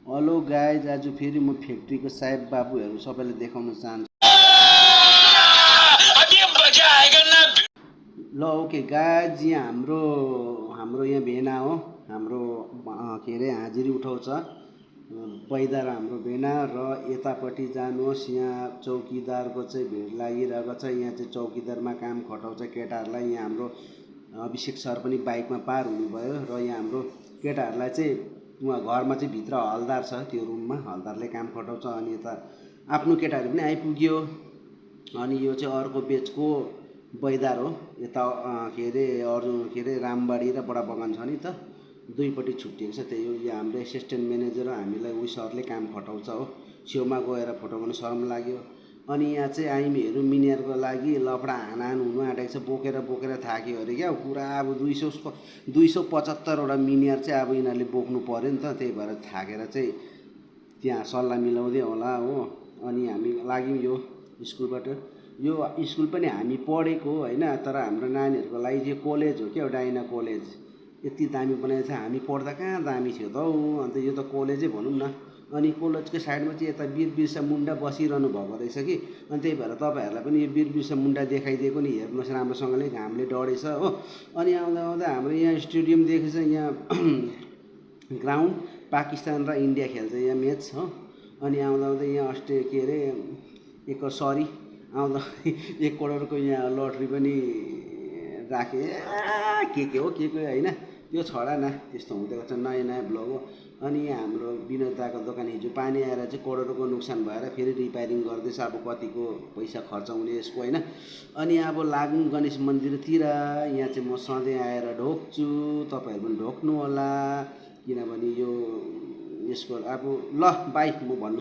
Hello guys, आज फेरि म फ्याक्ट्रीको साहेब बाबुहरू सबैलाई देखाउन चाहन्छु। ल ओके गाइज, यहाँ हाम्रो यहाँ भेना हो। हाम्रो के अरे हाजिरी उठाउँछ पैदा र हाम्रो भेना। र यतापट्टि जानुहोस्, यहाँ चौकीदारको चाहिँ भिड लागिरहेको छ। यहाँ चाहिँ चौकीदारमा काम खटाउँछ केटाहरूलाई। यहाँ हाम्रो अभिषेक सर पनि बाइकमा पार हुनुभयो। र यहाँ हाम्रो केटाहरूलाई चाहिँ उहाँ घरमा चाहिँ भित्र हलदार छ, त्यो रुममा हलदारले काम खटाउँछ। अनि यता आफ्नो केटाहरू पनि आइपुग्यो। अनि यो चाहिँ अर्को बेचको बैदार हो। यता के अरे रामबाडी र बडा बगान छ नि त, दुईपट्टि छुट्टिएको छ। त्यही हो, यो हाम्रो एसिस्टेन्ट म्यानेजर हो। हामीलाई उही सरले काम खटाउँछ हो। छेउमा गएर फोटो गर्न शर्म लाग्यो। अनि यहाँ चाहिँ आइमीहरू मिनियरको लागि लफडा हानाहान हुनु आँटेको छ। बोकेर थाक्यो अरे क्या पुरा। अब 275वटा मिनियर चाहिँ अब यिनीहरूले बोक्नु पऱ्यो नि त। त्यही भएर थाकेर चाहिँ त्यहाँ सल्लाह मिलाउँदै होला हो। अनि हामी लाग्यौँ यो स्कुलबाट। यो स्कुल पनि हामी पढेको होइन, तर हाम्रो नानीहरूको लागि चाहिँ कलेज हो क्या, डाइना कलेज। यति दामी बनाएको छ, हामी पढ्दा कहाँ दामी थियो त हौ। अन्त यो त कलेजै भनौँ न। अनि कलेजको साइडमा चाहिँ यता वीर बिर्सा मुन्डा बसिरहनु भएको रहेछ कि। अनि त्यही भएर तपाईँहरूलाई पनि यो वीर बिर्सा मुन्डा देखाइदिएको नि, हेर्नुहोस् राम्रोसँगले, घामले डढेछ हो। अनि आउँदा हाम्रो यहाँ स्टेडियम देखेछ, यहाँ ग्राउन्ड पाकिस्तान र इन्डिया खेल्छ यहाँ म्याच हो। अनि आउँदा यहाँ के अरे आउँदा 1 करोडको यहाँ लटरी पनि राखे। के हो होइन, त्यो छडा न, त्यस्तो हुँदै गर्छ। नयाँ ब्लग हो। अनि हाम्रो विनोद दाको दोकान हिजो पानी आएर चाहिँ करोडको नोक्सान भएर फेरि रिपेयरिङ गर्दैछ। अब कतिको पैसा खर्च हुने यसको होइन। अनि अब लागौँ गणेश मन्दिरतिर। यहाँ चाहिँ म सधैँ आएर ढोक्छु, तपाईँहरू पनि ढोक्नु होला। किनभने यो यसको अब ल बाई, म भन्नु